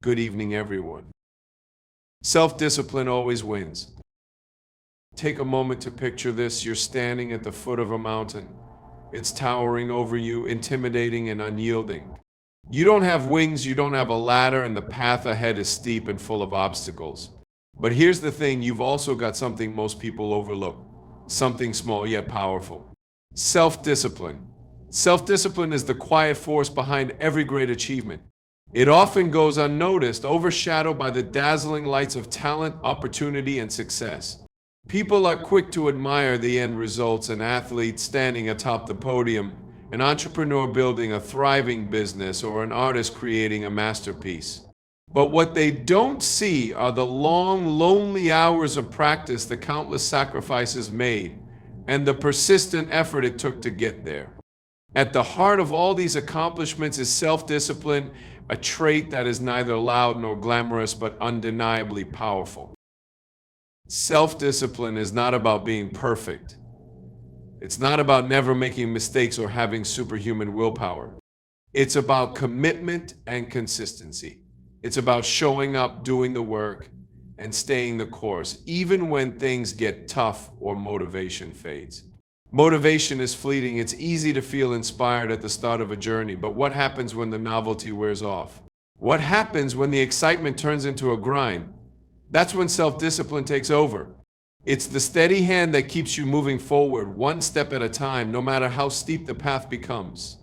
Good evening, everyone. Self-discipline always wins. Take a moment to picture this. You're standing at the foot of a mountain. It's towering over you, intimidating and unyielding. You don't have wings, you don't have a ladder, and the path ahead is steep and full of obstacles. But here's the thing, you've also got something most people overlook. Something small yet powerful. Self-discipline. Self-discipline is the quiet force behind every great achievement. It often goes unnoticed, overshadowed by the dazzling lights of talent, opportunity, and success. People are quick to admire the end results: an athlete standing atop the podium, an entrepreneur building a thriving business, or an artist creating a masterpiece. But what they don't see are the long, lonely hours of practice, the countless sacrifices made, and the persistent effort it took to get there. At the heart of all these accomplishments is self-discipline, a trait that is neither loud nor glamorous but undeniably powerful. Self-discipline is not about being perfect. It's not about never making mistakes or having superhuman willpower. It's about commitment and consistency. It's about showing up, doing the work, and staying the course, even when things get tough or motivation fades. Motivation is fleeting. It's easy to feel inspired at the start of a journey, but what happens when the novelty wears off? What happens when the excitement turns into a grind? That's when self-discipline takes over. It's the steady hand that keeps you moving forward, one step at a time, no matter how steep the path becomes.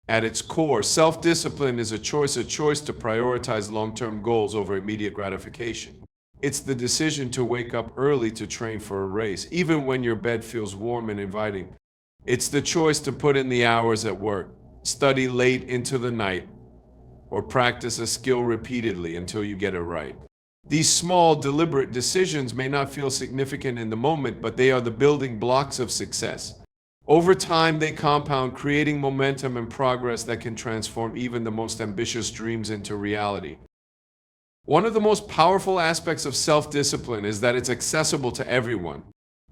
At its core, self-discipline is a choice to prioritize long-term goals over immediate gratification. It's the decision to wake up early to train for a race, even when your bed feels warm and inviting. It's the choice to put in the hours at work, study late into the night, or practice a skill repeatedly until you get it right. These small, deliberate decisions may not feel significant in the moment, but they are the building blocks of success. Over time, they compound, creating momentum and progress that can transform even the most ambitious dreams into reality. One of the most powerful aspects of self-discipline is that it's accessible to everyone.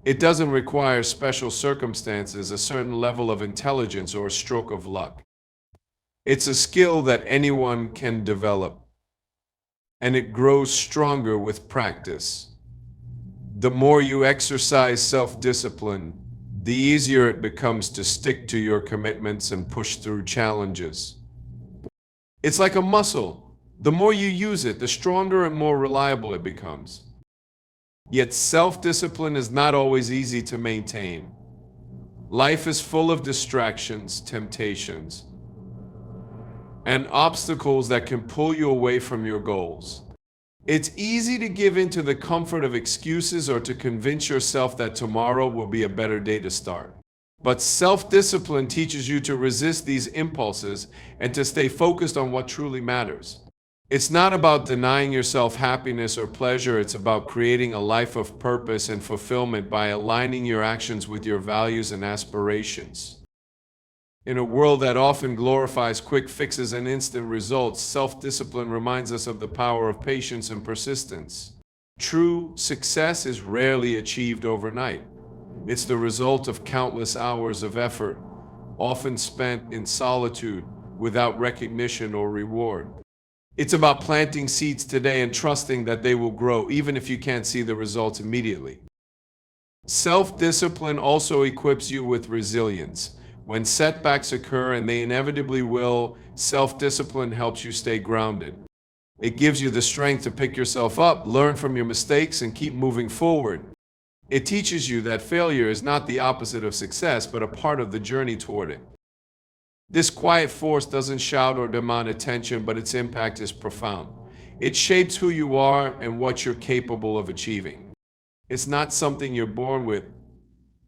It doesn't require special circumstances, a certain level of intelligence, or a stroke of luck. It's a skill that anyone can develop, and it grows stronger with practice. The more you exercise self-discipline, the easier it becomes to stick to your commitments and push through challenges. It's like a muscle. The more you use it, the stronger and more reliable it becomes. Yet self-discipline is not always easy to maintain. Life is full of distractions, temptations, and obstacles that can pull you away from your goals. It's easy to give in to the comfort of excuses or to convince yourself that tomorrow will be a better day to start. But self-discipline teaches you to resist these impulses and to stay focused on what truly matters. It's not about denying yourself happiness or pleasure. It's about creating a life of purpose and fulfillment by aligning your actions with your values and aspirations. In a world that often glorifies quick fixes and instant results, self-discipline reminds us of the power of patience and persistence. True success is rarely achieved overnight. It's the result of countless hours of effort, often spent in solitude, without recognition or reward. It's about planting seeds today and trusting that they will grow, even if you can't see the results immediately. Self-discipline also equips you with resilience. When setbacks occur, and they inevitably will, self-discipline helps you stay grounded. It gives you the strength to pick yourself up, learn from your mistakes, and keep moving forward. It teaches you that failure is not the opposite of success, but a part of the journey toward it. This quiet force doesn't shout or demand attention, but its impact is profound. It shapes who you are and what you're capable of achieving. It's not something you're born with.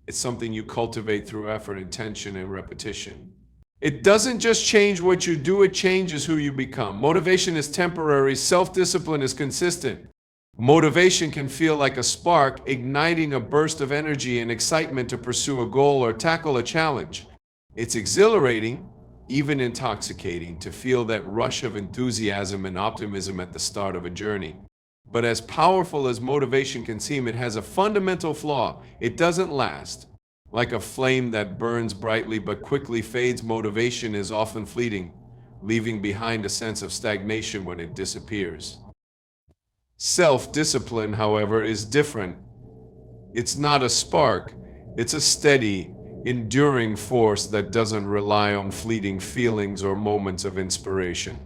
It's something you cultivate through effort, intention, and repetition. It doesn't just change what you do, it changes who you become. Motivation is temporary, self-discipline is consistent. Motivation can feel like a spark, igniting a burst of energy and excitement to pursue a goal or tackle a challenge. It's exhilarating, even intoxicating, to feel that rush of enthusiasm and optimism at the start of a journey. But as powerful as motivation can seem, it has a fundamental flaw. It doesn't last. Like a flame that burns brightly but quickly fades, motivation is often fleeting. leaving behind a sense of stagnation when it disappears. Self-discipline, however, is different. It's not a spark, it's a steady, enduring force that doesn't rely on fleeting feelings or moments of inspiration.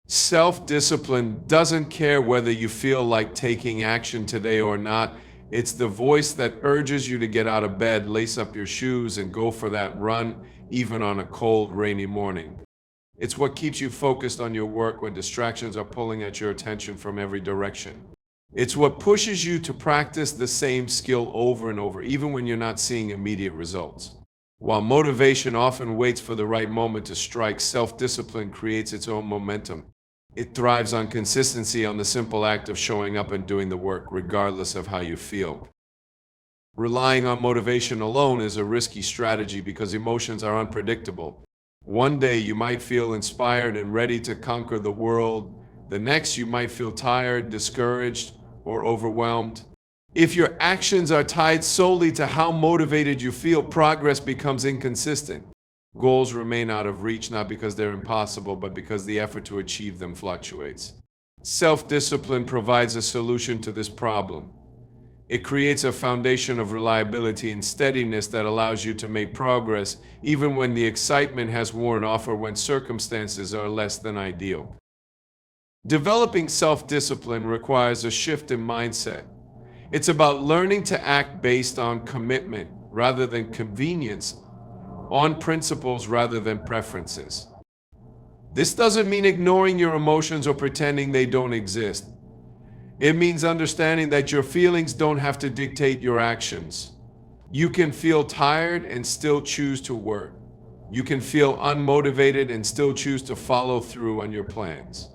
Self-discipline doesn't care whether you feel like taking action today or not. It's the voice that urges you to get out of bed, lace up your shoes, and go for that run, even on a cold, rainy morning. It's what keeps you focused on your work when distractions are pulling at your attention from every direction. It's what pushes you to practice the same skill over and over, even when you're not seeing immediate results. While motivation often waits for the right moment to strike, self-discipline creates its own momentum. It thrives on consistency, on the simple act of showing up and doing the work, regardless of how you feel. Relying on motivation alone is a risky strategy because emotions are unpredictable. One day you might feel inspired and ready to conquer the world. The next you might feel tired, discouraged, or overwhelmed. If your actions are tied solely to how motivated you feel, progress becomes inconsistent. Goals remain out of reach not because they're impossible, but because the effort to achieve them fluctuates. Self-discipline provides a solution to this problem. It creates a foundation of reliability and steadiness that allows you to make progress even when the excitement has worn off or when circumstances are less than ideal. Developing self-discipline requires a shift in mindset. It's about learning to act based on commitment rather than convenience, on principles rather than preferences. This doesn't mean ignoring your emotions or pretending they don't exist. It means understanding that your feelings don't have to dictate your actions. You can feel tired and still choose to work. You can feel unmotivated and still choose to follow through on your plans.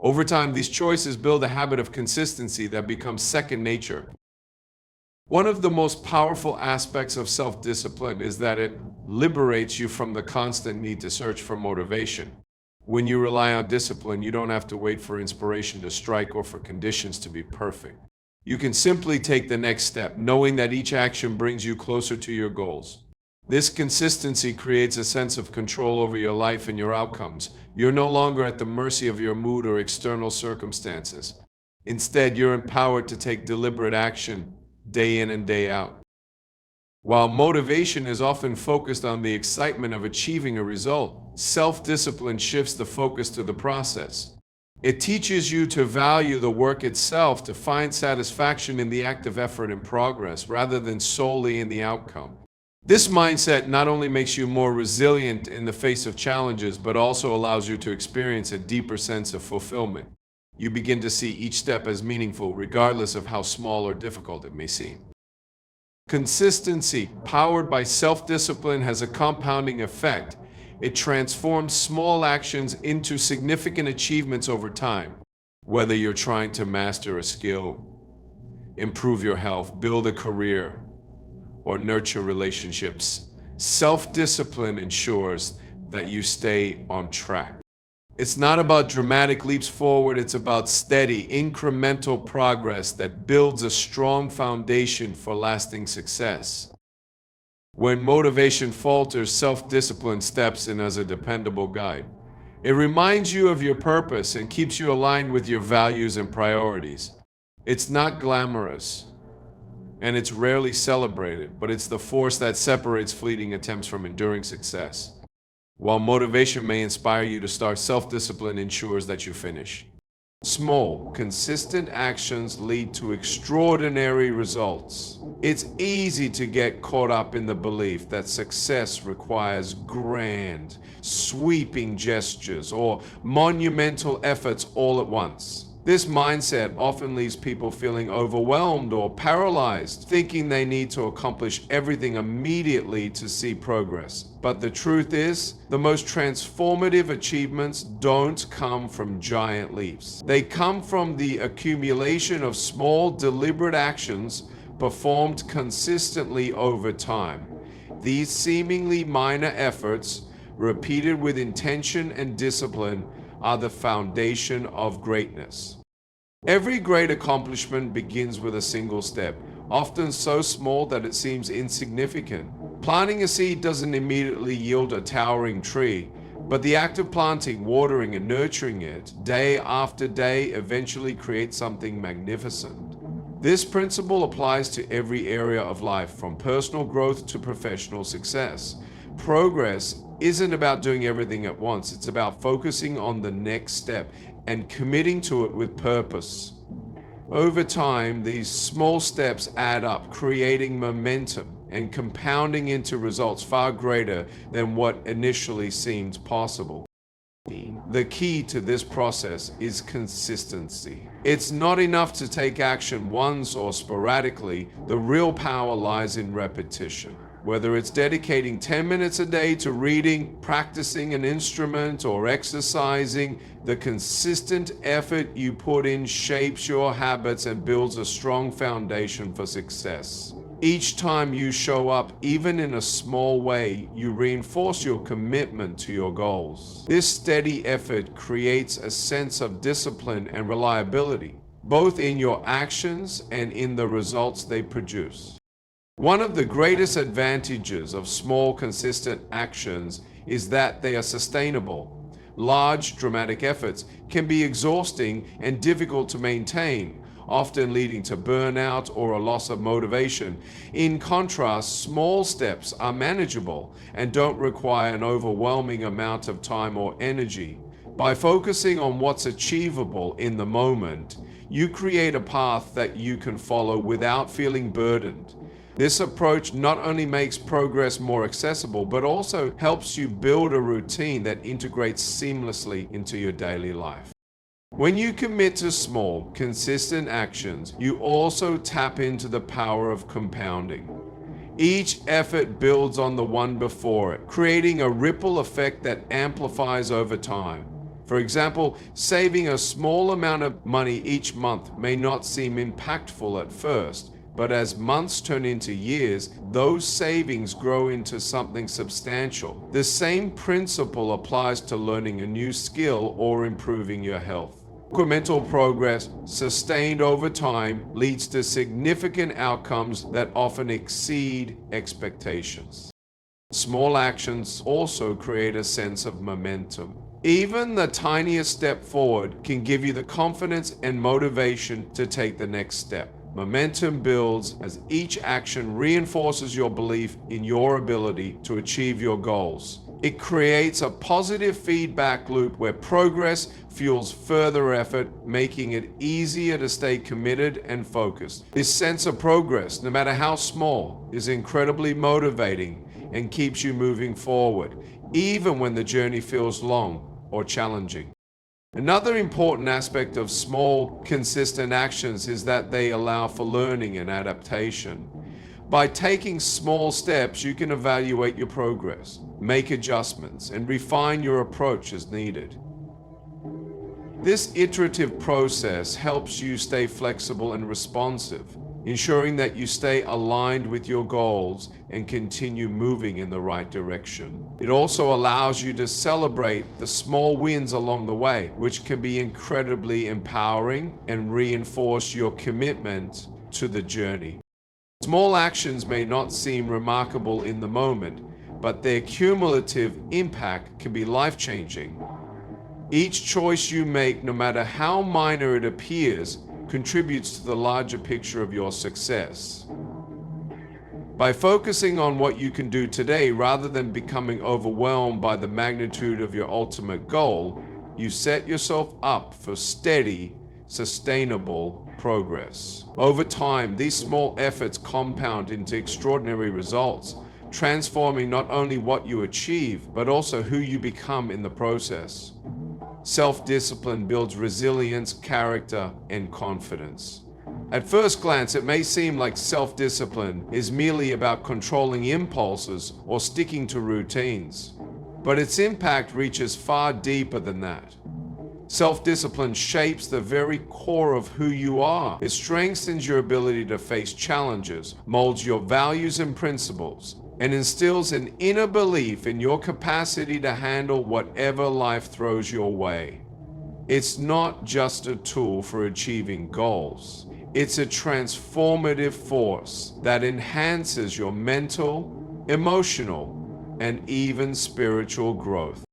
Over time, these choices build a habit of consistency that becomes second nature. One of the most powerful aspects of self-discipline is that it liberates you from the constant need to search for motivation. When you rely on discipline, you don't have to wait for inspiration to strike or for conditions to be perfect. You can simply take the next step, knowing that each action brings you closer to your goals. This consistency creates a sense of control over your life and your outcomes. You're no longer at the mercy of your mood or external circumstances. Instead, you're empowered to take deliberate action day in and day out. While motivation is often focused on the excitement of achieving a result, self-discipline shifts the focus to the process. It teaches you to value the work itself, to find satisfaction in the active effort and progress, rather than solely in the outcome. This mindset not only makes you more resilient in the face of challenges, but also allows you to experience a deeper sense of fulfillment. You begin to see each step as meaningful, regardless of how small or difficult it may seem. Consistency, powered by self-discipline, has a compounding effect. It transforms small actions into significant achievements over time. Whether you're trying to master a skill, improve your health, build a career, or nurture relationships, self-discipline ensures that you stay on track. It's not about dramatic leaps forward, it's about steady, incremental progress that builds a strong foundation for lasting success. When motivation falters, self-discipline steps in as a dependable guide. It reminds you of your purpose and keeps you aligned with your values and priorities. It's not glamorous, and it's rarely celebrated, but it's the force that separates fleeting attempts from enduring success. While motivation may inspire you to start, self-discipline ensures that you finish. Small, consistent actions lead to extraordinary results. It's easy to get caught up in the belief that success requires grand, sweeping gestures or monumental efforts all at once. This mindset often leaves people feeling overwhelmed or paralyzed, thinking they need to accomplish everything immediately to see progress. But the truth is, the most transformative achievements don't come from giant leaps. They come from the accumulation of small, deliberate actions performed consistently over time. These seemingly minor efforts, repeated with intention and discipline, are the foundation of greatness. Every great accomplishment begins with a single step, often so small that it seems insignificant. Planting a seed doesn't immediately yield a towering tree, But the act of planting, watering, and nurturing it day after day eventually creates something magnificent. This principle applies to every area of life, from personal growth to professional success. Progress isn't about doing everything at once, it's about focusing on the next step and committing to it with purpose. Over time, these small steps add up, creating momentum and compounding into results far greater than what initially seemed possible. The key to this process is consistency. It's not enough to take action once or sporadically. The real power lies in repetition. Whether it's dedicating 10 minutes a day to reading, practicing an instrument, or exercising, the consistent effort you put in shapes your habits and builds a strong foundation for success. Each time you show up, even in a small way, you reinforce your commitment to your goals. This steady effort creates a sense of discipline and reliability, both in your actions and in the results they produce. One of the greatest advantages of small, consistent actions is that they are sustainable. Large, dramatic efforts can be exhausting and difficult to maintain, often leading to burnout or a loss of motivation. In contrast, small steps are manageable and don't require an overwhelming amount of time or energy. By focusing on what's achievable in the moment, you create a path that you can follow without feeling burdened. This approach not only makes progress more accessible, but also helps you build a routine that integrates seamlessly into your daily life. When you commit to small, consistent actions, you also tap into the power of compounding. Each effort builds on the one before it, creating a ripple effect that amplifies over time. For example, saving a small amount of money each month may not seem impactful at first, but as months turn into years, those savings grow into something substantial. The same principle applies to learning a new skill or improving your health. Incremental progress, sustained over time, leads to significant outcomes that often exceed expectations. Small actions also create a sense of momentum. Even the tiniest step forward can give you the confidence and motivation to take the next step. Momentum builds as each action reinforces your belief in your ability to achieve your goals. It creates a positive feedback loop where progress fuels further effort, making it easier to stay committed and focused. This sense of progress, no matter how small, is incredibly motivating and keeps you moving forward, even when the journey feels long or challenging. Another important aspect of small, consistent actions is that they allow for learning and adaptation. By taking small steps, you can evaluate your progress, make adjustments, and refine your approach as needed. This iterative process helps you stay flexible and responsive, ensuring that you stay aligned with your goals and continue moving in the right direction. It also allows you to celebrate the small wins along the way, which can be incredibly empowering and reinforce your commitment to the journey. Small actions may not seem remarkable in the moment, but their cumulative impact can be life-changing. Each choice you make, no matter how minor it appears, contributes to the larger picture of your success. By focusing on what you can do today rather than becoming overwhelmed by the magnitude of your ultimate goal, you set yourself up for steady, sustainable progress. Over time, these small efforts compound into extraordinary results, transforming not only what you achieve, but also who you become in the process. Self-discipline builds resilience, character, and confidence. At first glance, it may seem like self-discipline is merely about controlling impulses or sticking to routines, but its impact reaches far deeper than that. Self-discipline shapes the very core of who you are. It strengthens your ability to face challenges, molds your values and principles, and instills an inner belief in your capacity to handle whatever life throws your way. It's not just a tool for achieving goals. It's a transformative force that enhances your mental, emotional, and even spiritual growth.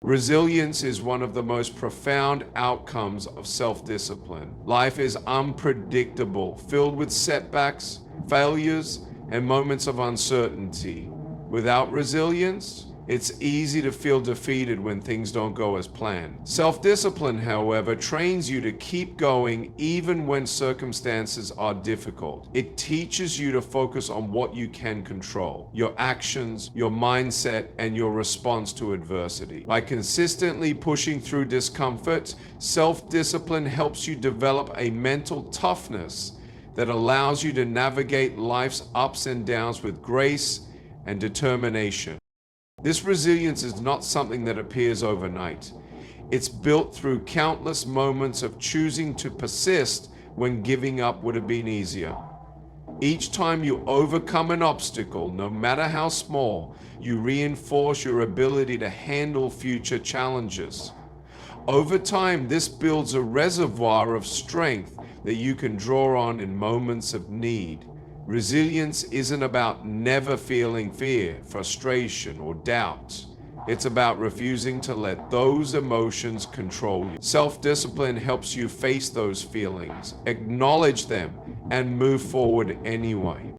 Resilience is one of the most profound outcomes of self-discipline. Life is unpredictable, filled with setbacks, failures, and moments of uncertainty. Without resilience, it's easy to feel defeated when things don't go as planned. Self-discipline, however, trains you to keep going even when circumstances are difficult. It teaches you to focus on what you can control: your actions, your mindset, and your response to adversity. By consistently pushing through discomfort, self-discipline helps you develop a mental toughness that allows you to navigate life's ups and downs with grace and determination. This resilience is not something that appears overnight. It's built through countless moments of choosing to persist when giving up would have been easier. Each time you overcome an obstacle, no matter how small, you reinforce your ability to handle future challenges. Over time, this builds a reservoir of strength that you can draw on in moments of need. Resilience isn't about never feeling fear, frustration, or doubt. It's about refusing to let those emotions control you. Self-discipline helps you face those feelings, acknowledge them, and move forward anyway.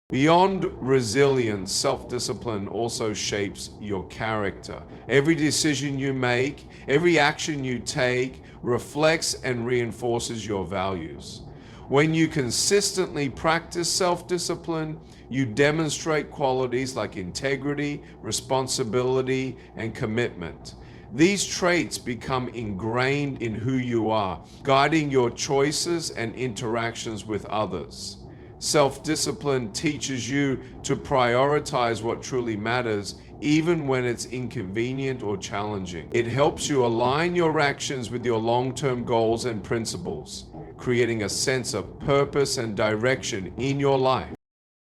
Beyond resilience, self-discipline also shapes your character. Every decision you make, every action you take, reflects and reinforces your values. When you consistently practice self-discipline, you demonstrate qualities like integrity, responsibility, and commitment. These traits become ingrained in who you are, guiding your choices and interactions with others. Self-discipline teaches you to prioritize what truly matters, even when it's inconvenient or challenging. It helps you align your actions with your long-term goals and principles, creating a sense of purpose and direction in your life.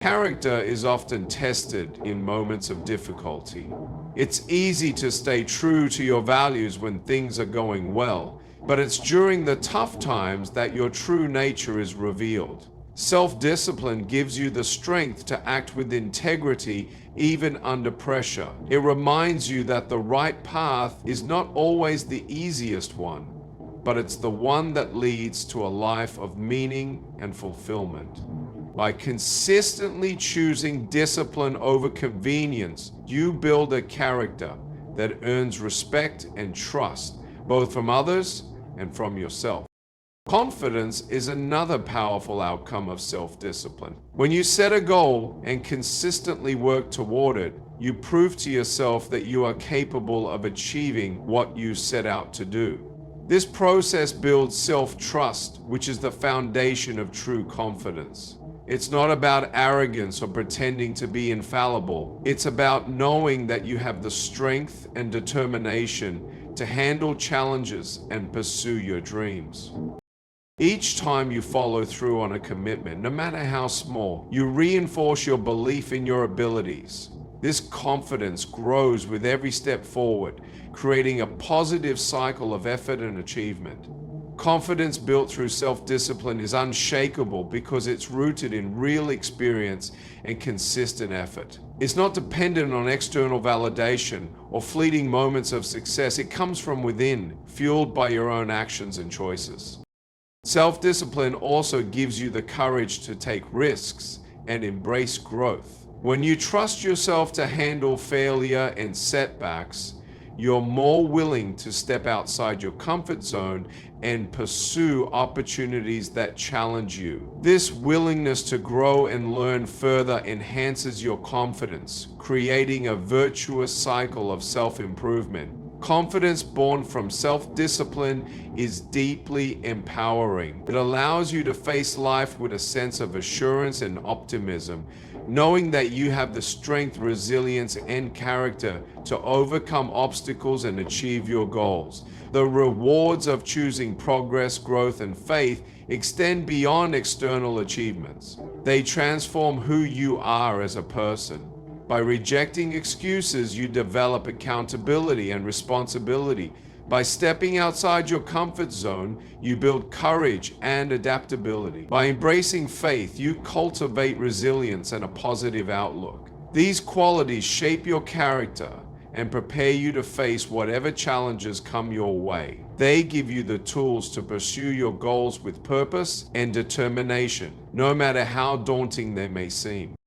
Character is often tested in moments of difficulty. It's easy to stay true to your values when things are going well, but it's during the tough times that your true nature is revealed. Self-discipline gives you the strength to act with integrity even under pressure. It reminds you that the right path is not always the easiest one, but it's the one that leads to a life of meaning and fulfillment. By consistently choosing discipline over convenience, you build a character that earns respect and trust, both from others and from yourself. Confidence is another powerful outcome of self-discipline. When you set a goal and consistently work toward it, you prove to yourself that you are capable of achieving what you set out to do. This process builds self-trust, which is the foundation of true confidence. It's not about arrogance or pretending to be infallible. It's about knowing that you have the strength and determination to handle challenges and pursue your dreams. Each time you follow through on a commitment, no matter how small, you reinforce your belief in your abilities. This confidence grows with every step forward, creating a positive cycle of effort and achievement. Confidence built through self-discipline is unshakable because it's rooted in real experience and consistent effort. It's not dependent on external validation or fleeting moments of success. It comes from within, fueled by your own actions and choices. Self-discipline also gives you the courage to take risks and embrace growth. When you trust yourself to handle failure and setbacks, you're more willing to step outside your comfort zone and pursue opportunities that challenge you. This willingness to grow and learn further enhances your confidence, creating a virtuous cycle of self-improvement. Confidence born from self-discipline is deeply empowering. It allows you to face life with a sense of assurance and optimism, knowing that you have the strength, resilience, and character to overcome obstacles and achieve your goals. The rewards of choosing progress, growth, and faith extend beyond external achievements. They transform who you are as a person. By rejecting excuses, you develop accountability and responsibility. By stepping outside your comfort zone, you build courage and adaptability. By embracing faith, you cultivate resilience and a positive outlook. These qualities shape your character and prepare you to face whatever challenges come your way. They give you the tools to pursue your goals with purpose and determination, no matter how daunting they may seem.